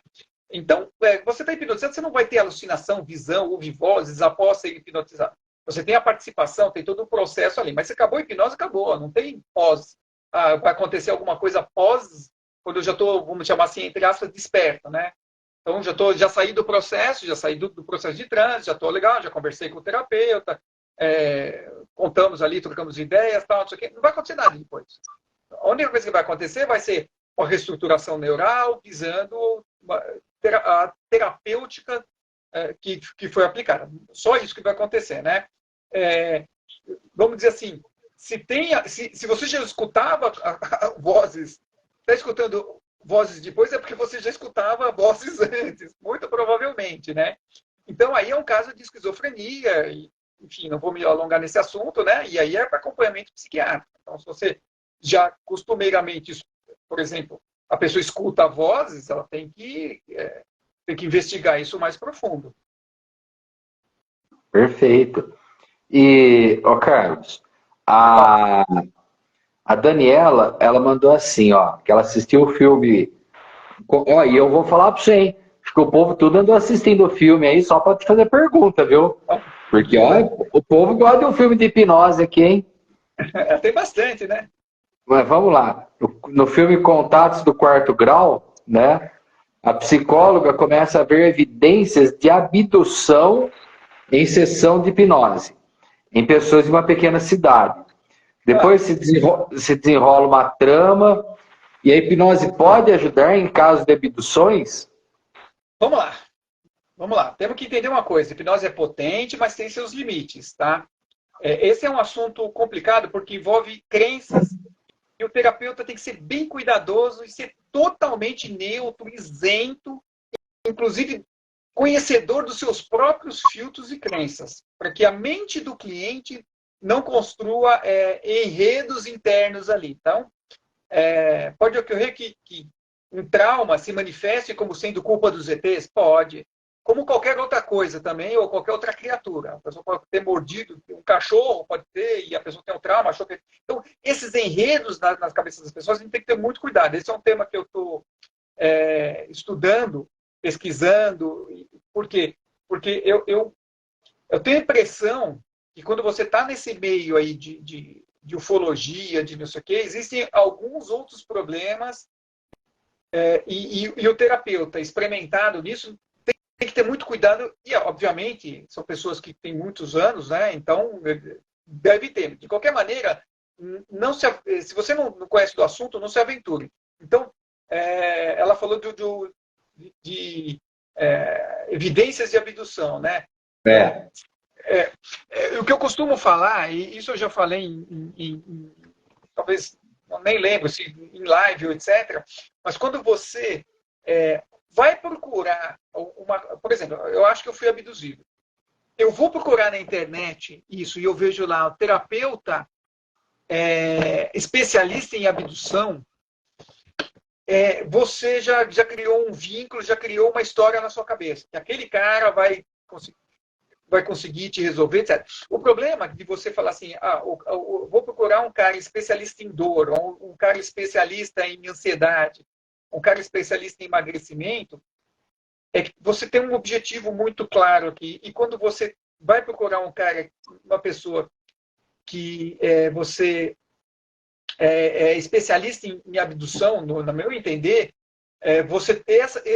Então, você está hipnotizado, você não vai ter alucinação, visão, ouvir vozes após ser hipnotizado. Você tem a participação, tem todo o processo ali. Mas se acabou a hipnose, acabou. Não tem pós. Vai acontecer alguma coisa pós, quando eu já estou, vamos chamar assim, entre aspas, desperto, né? Então, já saí do processo, já saí do processo de trânsito, já estou legal, já conversei com o terapeuta, contamos ali, trocamos ideias, tal, não sei o quê. Não vai acontecer nada depois. A única coisa que vai acontecer vai ser uma reestruturação neural visando a terapêutica que foi aplicada. Só isso que vai acontecer, né? Vamos dizer assim, se você já escutava vozes, está escutando vozes depois, é porque você já escutava vozes antes, muito provavelmente, né? Então, aí é um caso de esquizofrenia, e, enfim, não vou me alongar nesse assunto, né? E aí é para acompanhamento psiquiátrico. Então, se você já costumeiramente, por exemplo, a pessoa escuta vozes, ela tem que investigar isso mais profundo. Perfeito. E, Carlos, a Daniela, ela mandou assim, ó, que ela assistiu o filme. Ó, e eu vou falar para você, hein? Acho que o povo tudo andou assistindo o filme aí só para te fazer pergunta, viu? Porque, ó, o povo gosta de um filme de hipnose aqui, hein? Tem bastante, né? Mas vamos lá. No filme Contatos do Quarto Grau, né? A psicóloga começa a ver evidências de abdução em sessão de hipnose em pessoas de uma pequena cidade. Depois se desenrola uma trama e a hipnose pode ajudar em caso de abduções? Vamos lá. Temos que entender uma coisa. A hipnose é potente, mas tem seus limites, tá? Esse é um assunto complicado porque envolve crenças e o terapeuta tem que ser bem cuidadoso e ser totalmente neutro, isento, inclusive conhecedor dos seus próprios filtros e crenças, para que a mente do cliente não construa enredos internos ali. Então, pode ocorrer que um trauma se manifeste como sendo culpa dos ETs? Pode. Como qualquer outra coisa também, ou qualquer outra criatura. A pessoa pode ter mordido um cachorro, pode ter, e a pessoa tem um trauma, achou que... Então, esses enredos nas cabeças das pessoas, a gente tem que ter muito cuidado. Esse é um tema que eu estou estudando, pesquisando. Por quê? Porque eu tenho a impressão que quando você está nesse meio aí de ufologia, de não sei o quê, existem alguns outros problemas e o terapeuta experimentado nisso tem que ter muito cuidado e, obviamente, são pessoas que têm muitos anos, né? Então, deve ter. De qualquer maneira, se você não conhece do assunto, não se aventure. Então, ela falou de evidências de abdução, né? O que eu costumo falar, e isso eu já falei talvez, nem lembro se em live ou etc., mas quando você vai procurar por exemplo, eu acho que eu fui abduzido. Eu vou procurar na internet isso e eu vejo lá o terapeuta especialista em abdução, você já criou um vínculo, já criou uma história na sua cabeça. Que aquele cara vai conseguir te resolver, etc. O problema de você falar assim, vou procurar um cara especialista em dor, um cara especialista em ansiedade, um cara especialista em emagrecimento, é que você tem um objetivo muito claro aqui. E quando você vai procurar uma pessoa que você é especialista em abdução, no meu entender,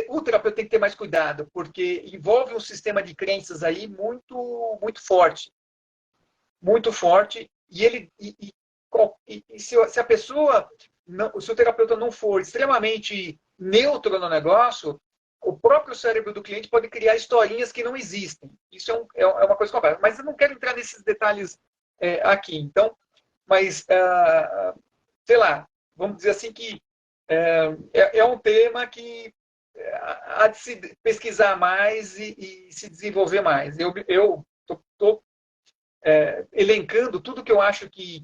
o terapeuta tem que ter mais cuidado, porque envolve um sistema de crenças aí muito, muito forte. Muito forte. E se a pessoa, se o terapeuta não for extremamente neutro no negócio, o próprio cérebro do cliente pode criar historinhas que não existem. Isso é uma coisa complexa. Mas eu não quero entrar nesses detalhes aqui. Então, mas, sei lá, vamos dizer assim que é um tema que há de se pesquisar mais e se desenvolver mais. Eu estou elencando tudo que eu acho que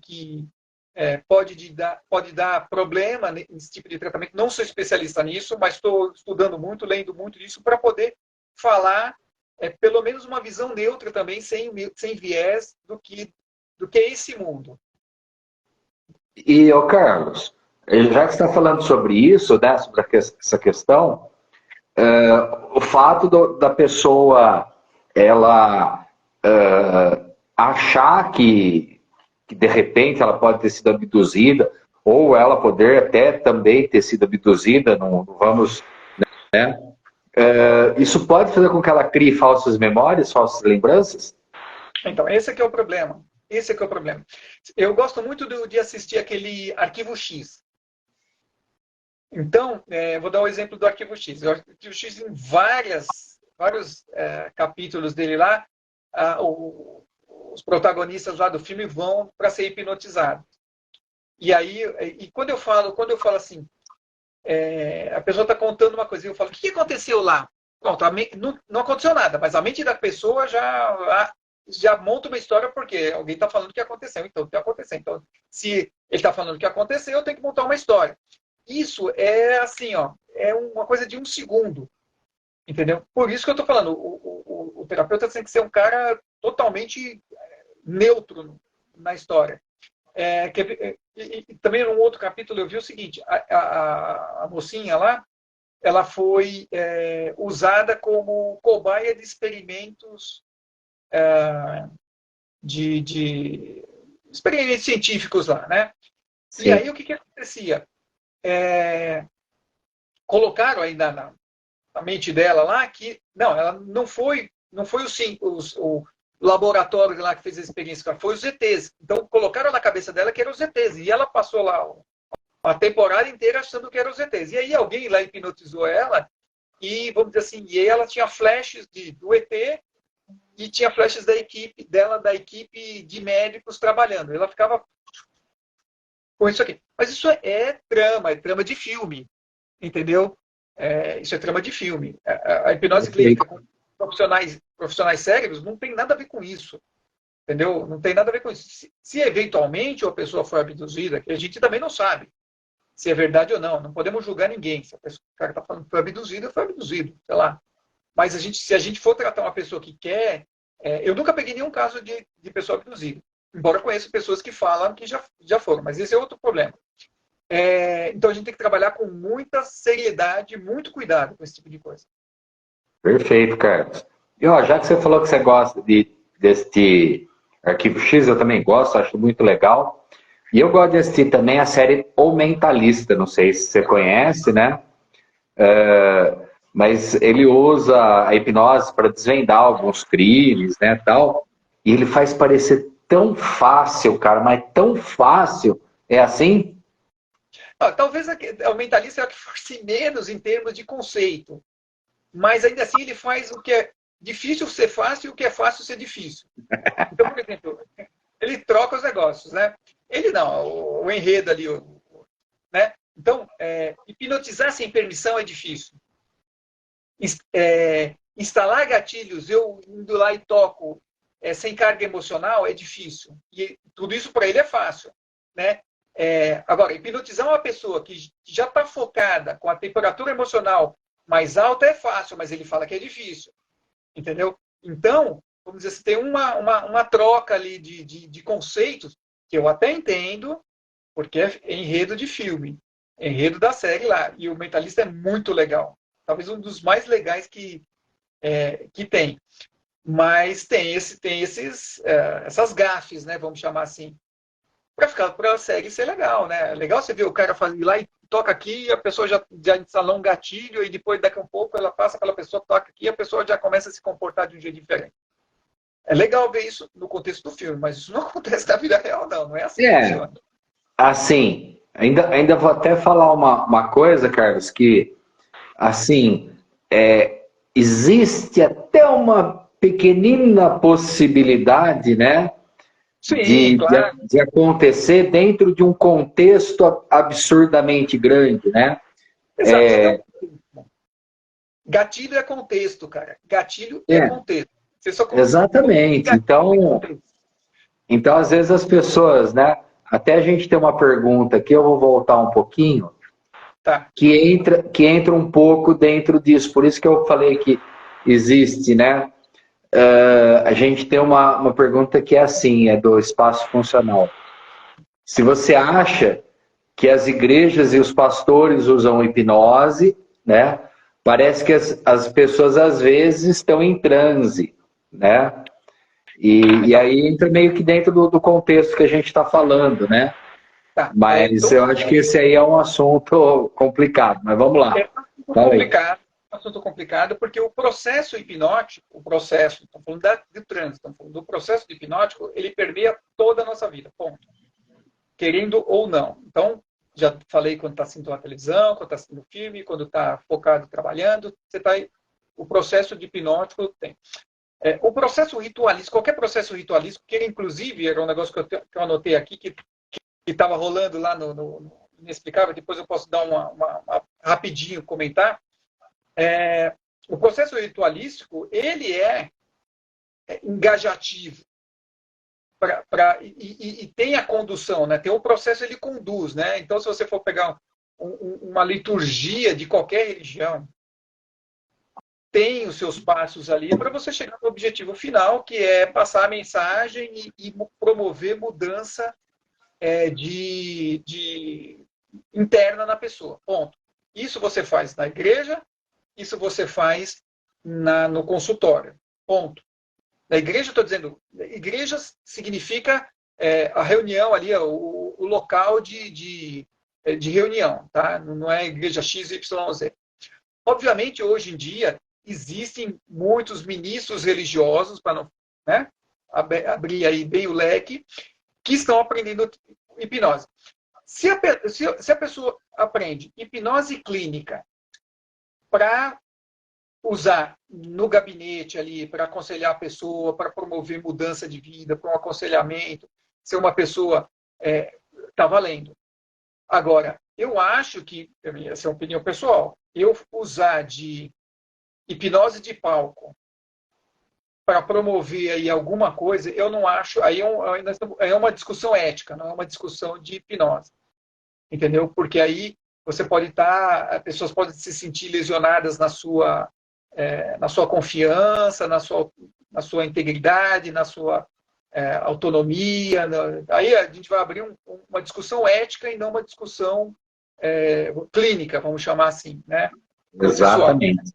pode dar problema nesse tipo de tratamento. Não sou especialista nisso, mas estou estudando muito, lendo muito disso para poder falar pelo menos uma visão neutra também, sem viés do que é esse mundo. E, Carlos, já que você está falando sobre isso, né, sobre essa questão, o fato da pessoa ela achar que de repente ela pode ter sido abduzida, ou ela poder até também ter sido abduzida, não vamos, né, Isso pode fazer com que ela crie falsas memórias, falsas lembranças? Então, esse aqui é o problema. Esse aqui é o problema. Eu gosto muito de assistir aquele Arquivo X. Então, vou dar o exemplo do Arquivo X. O Arquivo X, em vários capítulos dele lá, os protagonistas lá do filme vão para ser hipnotizados. E aí, quando eu falo assim, a pessoa está contando uma coisa, e eu falo, o que aconteceu lá? Pronto, não aconteceu nada, mas a mente da pessoa já monta uma história porque alguém está falando o que aconteceu. Então, o que aconteceu? Então, se ele está falando o que aconteceu, eu tenho que montar uma história. Isso é assim, ó, é uma coisa de um segundo. Entendeu? Por isso que eu estou falando, o terapeuta tem que ser um cara totalmente neutro na história. E também num outro capítulo eu vi o seguinte, a mocinha lá, ela foi usada como cobaia de experimentos de experimentos científicos lá, né? Sim. E aí o que acontecia? Colocaram ainda na mente dela lá que ela não foi o laboratório lá que fez a experiência, foi os ETs. Então colocaram na cabeça dela que eram os ETs. E ela passou lá a temporada inteira achando que eram os ETs. E aí alguém lá hipnotizou ela e, vamos dizer assim, e aí ela tinha flashes do ET e tinha flashes da equipe de médicos trabalhando. Ela ficava com isso aqui. Mas isso é trama de filme, entendeu? Isso é trama de filme. A hipnose clínica com profissionais sérios não tem nada a ver com isso. Entendeu? Não tem nada a ver com isso. Se eventualmente a pessoa foi abduzida, que a gente também não sabe se é verdade ou não. Não podemos julgar ninguém. Se o cara está falando que foi abduzido, sei lá. Mas se a gente for tratar uma pessoa que quer... eu nunca peguei nenhum caso de pessoa abduzida. Embora conheça pessoas que falam que já foram. Mas esse é outro problema. Então a gente tem que trabalhar com muita seriedade, muito cuidado com esse tipo de coisa. Perfeito, Carlos. E já que você falou que você gosta deste Arquivo X, eu também gosto, acho muito legal. E eu gosto de assistir também a série O Mentalista, não sei se você conhece, né? Mas ele usa a hipnose para desvendar alguns crimes, né, tal. E ele faz parecer tão fácil, cara, mas tão fácil. É assim? Talvez o Mentalista é o que force menos em termos de conceito. Mas ainda assim ele faz o que é difícil ser fácil e o que é fácil ser difícil. Então, por exemplo, ele troca os negócios, né? Ele não, o enredo ali, né? Então, hipnotizar sem permissão é difícil. Instalar gatilhos, eu indo lá e toco sem carga emocional é difícil. E tudo isso para ele é fácil, né? Agora, hipnotizar uma pessoa que já está focada com a temperatura emocional mais alta é fácil, mas ele fala que é difícil. Entendeu? Então, vamos dizer, se tem uma troca ali de conceitos, que eu até entendo, porque é enredo de filme, enredo da série lá. E o Mentalista é muito legal. Talvez um dos mais legais que tem. Mas tem essas gafes, né? Vamos chamar assim. Para a série ser legal, né? É legal você ver o cara ir lá e toca aqui, e a pessoa já instalou um gatilho, e depois, daqui a um pouco, ela passa pela pessoa, toca aqui, e a pessoa já começa a se comportar de um jeito diferente. É legal ver isso no contexto do filme, mas isso não acontece na vida real, não é assim que funciona. Assim, ainda vou até falar uma coisa, Carlos, que, assim, existe até uma pequenina possibilidade, né? Sim, claro. de acontecer dentro de um contexto absurdamente grande, né? Exato. Gatilho é contexto, cara. Gatilho é contexto. Você só exatamente. Então, às vezes as pessoas, né? Até a gente tem uma pergunta aqui, eu vou voltar um pouquinho, que entra um pouco dentro disso. Por isso que eu falei que existe, né? A gente tem uma pergunta que é assim, do espaço funcional. Se você acha que as igrejas e os pastores usam hipnose, né? Parece que as pessoas às vezes estão em transe, né? E aí entra meio que dentro do contexto que a gente está falando, né? Mas eu acho que esse aí é um assunto complicado, mas vamos lá. Complicado. um assunto complicado, porque o processo hipnótico, estamos falando do trânsito, estamos falando do processo hipnótico, ele permeia toda a nossa vida, ponto. Querendo ou não. Então, já falei quando está assistindo a televisão, quando está assistindo filme, quando está focado trabalhando, o processo de hipnótico tem. O processo ritualístico, qualquer processo ritualístico, que inclusive era um negócio que eu anotei aqui, que estava rolando lá no Inexplicável, depois eu posso dar uma rapidinho comentar. O processo ritualístico, ele é engajativo. E tem a condução, né? Tem o processo, ele conduz, né? Então, se você for pegar uma liturgia de qualquer religião, tem os seus passos ali para você chegar no objetivo final, que é passar a mensagem e promover mudança interna na pessoa. Ponto. Isso você faz na igreja, isso você faz no consultório. Ponto. Na igreja, estou dizendo, igreja significa a reunião ali, o local de reunião, tá? Não é igreja X, Y, Z. Obviamente, hoje em dia, existem muitos ministros religiosos, para não, né, abrir aí bem o leque, que estão aprendendo hipnose. Se a pessoa aprende hipnose clínica para usar no gabinete ali, para aconselhar a pessoa, para promover mudança de vida, para um aconselhamento, ser uma pessoa, está valendo. Agora, eu acho que, essa é uma opinião pessoal, eu usar de hipnose de palco para promover aí alguma coisa, eu não acho, aí é uma discussão ética, não é uma discussão de hipnose. Entendeu? Porque aí você pode as pessoas podem se sentir lesionadas na sua confiança, na sua integridade, na sua autonomia. Aí a gente vai abrir uma discussão ética e não uma discussão clínica, vamos chamar assim, né? Exatamente.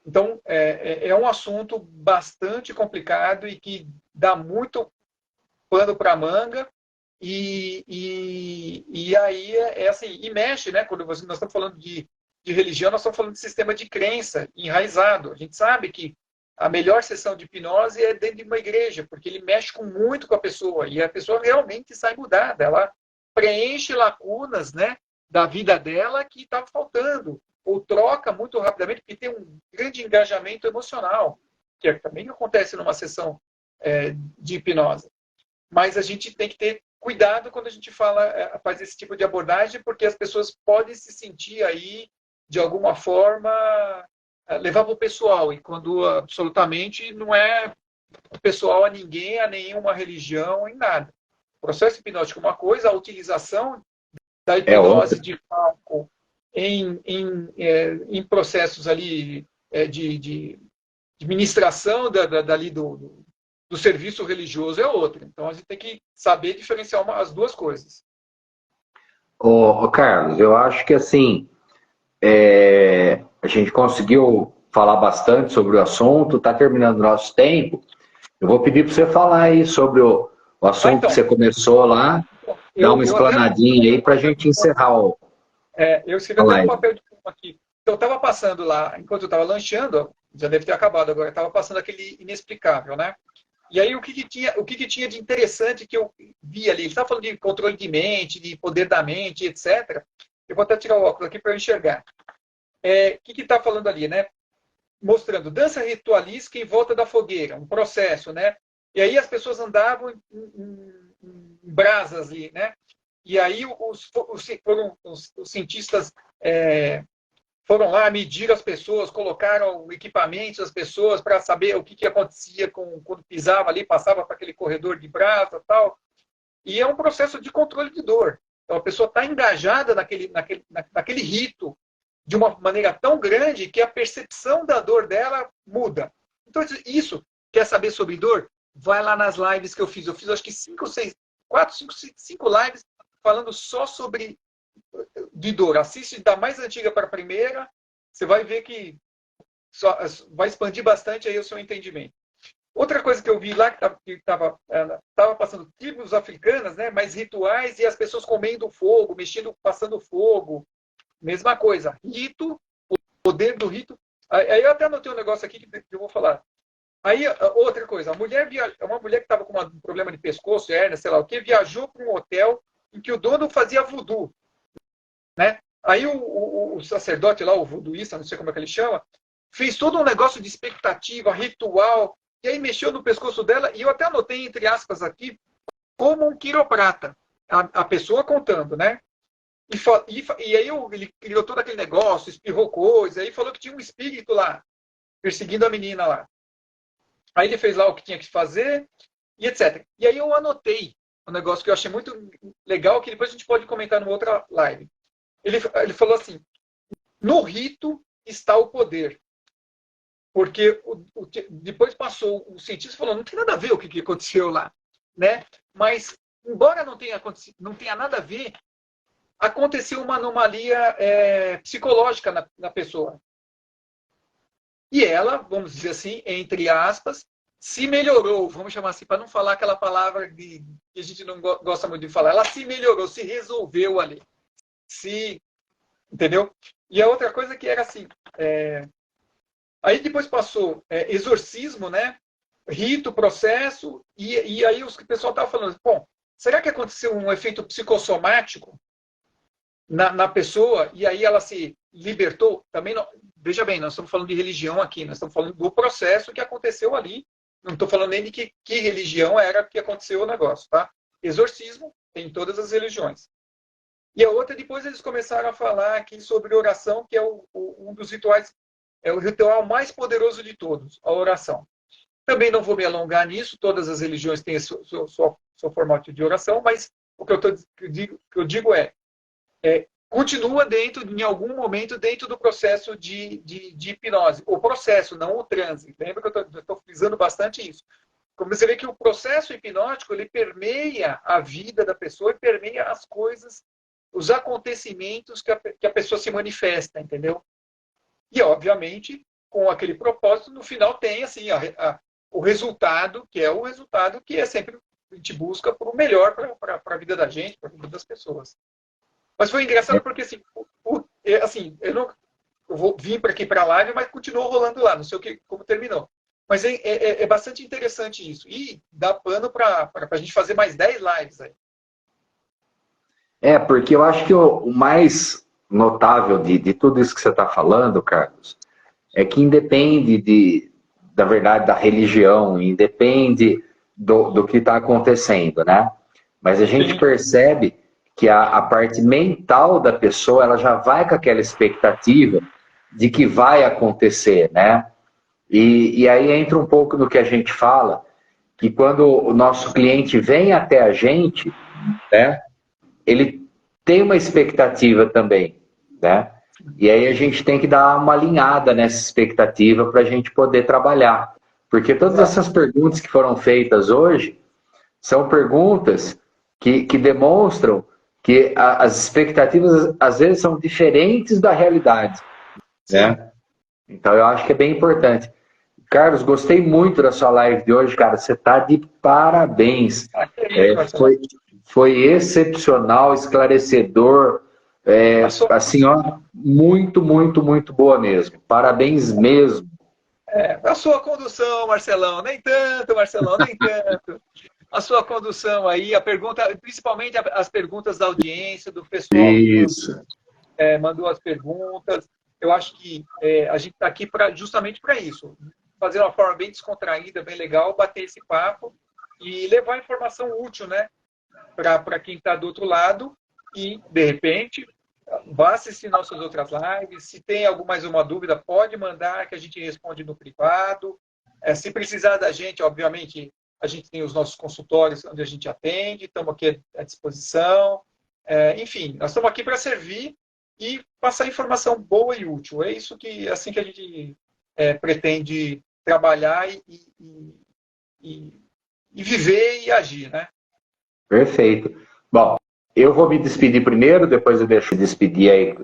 Então, é um assunto bastante complicado e que dá muito pano para a manga. E aí assim, e mexe, né? Quando nós estamos falando de religião, nós estamos falando de sistema de crença enraizado. A gente sabe que a melhor sessão de hipnose é dentro de uma igreja, porque ele mexe muito com a pessoa, e a pessoa realmente sai mudada, ela preenche lacunas, né, da vida dela que estava faltando, ou troca muito rapidamente, porque tem um grande engajamento emocional, que também acontece numa sessão de hipnose. Mas a gente tem que ter cuidado quando a gente faz esse tipo de abordagem, porque as pessoas podem se sentir aí, de alguma forma, levar para o pessoal, e quando absolutamente não é pessoal a ninguém, a nenhuma religião, em nada. O processo hipnótico é uma coisa, a utilização da hipnose de palco em processos ali de ministração dali do serviço religioso é outra. Então, a gente tem que saber diferenciar as duas coisas. Ô, Carlos, eu acho que assim, a gente conseguiu falar bastante sobre o assunto, está terminando o nosso tempo. Eu vou pedir para você falar aí sobre o assunto então, que você começou lá, dar uma explanadinha aí para a gente encerrar o... eu escrevi até um papel de fumo aqui. Então, eu estava passando lá, enquanto eu estava lanchando, já deve ter acabado agora, estava passando aquele Inexplicável, né? E aí, o que tinha de interessante que eu vi ali? Ele estava falando de controle de mente, de poder da mente, etc. Eu vou até tirar o óculos aqui para eu enxergar. O que está falando ali, né? Mostrando dança ritualística em volta da fogueira, um processo, né? E aí as pessoas andavam em brasas ali, né? E aí os cientistas foram lá medir as pessoas, colocaram equipamentos às pessoas para saber o que acontecia quando pisava ali, passava para aquele corredor de brasa e tal. E é um processo de controle de dor. Então a pessoa está engajada naquele rito de uma maneira tão grande que a percepção da dor dela muda. Então, isso, quer saber sobre dor? Vai lá nas lives que eu fiz. Eu fiz acho que 5 lives falando só sobre de dor. Assiste da mais antiga para a primeira, você vai ver que vai expandir bastante aí o seu entendimento. Outra coisa que eu vi lá, que estava passando tribos africanas, né, mais rituais, e as pessoas comendo fogo, mexendo, passando fogo. Mesma coisa. Rito, o poder do rito. Aí eu até anotei um negócio aqui que eu vou falar. Aí, outra coisa, uma mulher que estava com um problema de pescoço, hérnia, sei lá o que, viajou para um hotel em que o dono fazia voodoo, né? Aí o sacerdote lá, o voodooísta, não sei como é que ele chama, fez todo um negócio de expectativa, ritual, e aí mexeu no pescoço dela, e eu até anotei, entre aspas, aqui, como um quiroprata, a pessoa contando, né? E aí ele criou todo aquele negócio, espirrou coisa, aí falou que tinha um espírito lá, perseguindo a menina lá. Aí ele fez lá o que tinha que fazer, e etc. E aí eu anotei um negócio que eu achei muito legal, que depois a gente pode comentar numa outra live. Ele falou assim, no rito está o poder. Porque depois passou, o cientista falou, não tem nada a ver o que aconteceu lá. Né? Mas, embora não tenha nada a ver, aconteceu uma anomalia psicológica na pessoa. E ela, vamos dizer assim, entre aspas, se melhorou, vamos chamar assim, para não falar aquela palavra que a gente não gosta muito de falar. Ela se melhorou, se resolveu ali. Entendeu? E a outra coisa que era assim, aí depois passou exorcismo, né? Rito, processo, e aí o pessoal estava falando, bom, será que aconteceu um efeito psicossomático na pessoa, e aí ela se libertou? Também não, veja bem, nós estamos falando de religião aqui, nós estamos falando do processo que aconteceu ali, não estou falando nem de que religião era que aconteceu o negócio, tá? Exorcismo tem em todas as religiões. E a outra, depois eles começaram a falar aqui sobre oração, que é um dos rituais, é o ritual mais poderoso de todos, a oração. Também não vou me alongar nisso, todas as religiões têm seu formato de oração, mas o que eu digo é continua em algum momento, dentro do processo de hipnose. O processo, não o transe. Lembra que eu estou frisando bastante isso. Como você vê que o processo hipnótico, ele permeia a vida da pessoa e permeia as coisas, os acontecimentos que a pessoa se manifesta, entendeu? E, obviamente, com aquele propósito, no final tem assim, o resultado, que é sempre a gente busca por o melhor para a vida da gente, para a vida das pessoas. Mas foi engraçado porque, assim, eu vou vir para aqui para a live, mas continuou rolando lá, não sei como terminou. Mas é bastante interessante isso. E dá pano para a gente fazer mais 10 lives aí. Porque eu acho que o mais notável de tudo isso que você está falando, Carlos, é que independe da verdade da religião, independe do que está acontecendo, né? Mas a gente percebe que a parte mental da pessoa, ela já vai com aquela expectativa de que vai acontecer, né? E aí entra um pouco no que a gente fala, que quando o nosso cliente vem até a gente, né, ele tem uma expectativa também, né? E aí a gente tem que dar uma alinhada nessa expectativa para a gente poder trabalhar. Porque todas essas perguntas que foram feitas hoje são perguntas que demonstram que as expectativas às vezes são diferentes da realidade, né? Então eu acho que é bem importante. Carlos, gostei muito da sua live de hoje, cara. Você está de parabéns. Foi excepcional, esclarecedor, assim, ó, muito, muito, muito boa mesmo. Parabéns mesmo. A sua condução, Marcelão, nem tanto, Marcelão, nem tanto. A sua condução aí, a pergunta, principalmente as perguntas da audiência, do pessoal Isso. que mandou as perguntas. Eu acho que a gente está aqui justamente para isso. Fazer uma forma bem descontraída, bem legal, bater esse papo e levar informação útil, né? Para quem está do outro lado e, de repente, vá assistir nossas outras lives. Se tem mais uma dúvida, pode mandar que a gente responde no privado. Se precisar da gente, obviamente, a gente tem os nossos consultórios onde a gente atende, estamos aqui à disposição. Enfim, nós estamos aqui para servir e passar informação boa e útil. É isso assim que a gente pretende trabalhar e viver e agir, né? Perfeito. Bom, eu vou me despedir primeiro, depois eu deixo despedir aí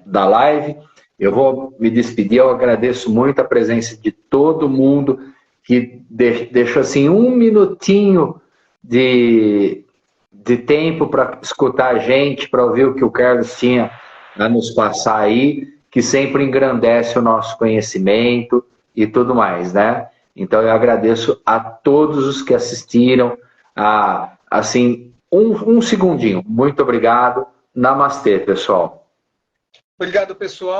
da live. Eu vou me despedir, eu agradeço muito a presença de todo mundo que deixou assim um minutinho de tempo para escutar a gente, para ouvir o que o Carlos tinha a nos passar aí. que sempre engrandece o nosso conhecimento e tudo mais, né? Então eu agradeço a todos os que assistiram. Assim, um segundinho. Muito obrigado. Namastê, pessoal. Obrigado, pessoal.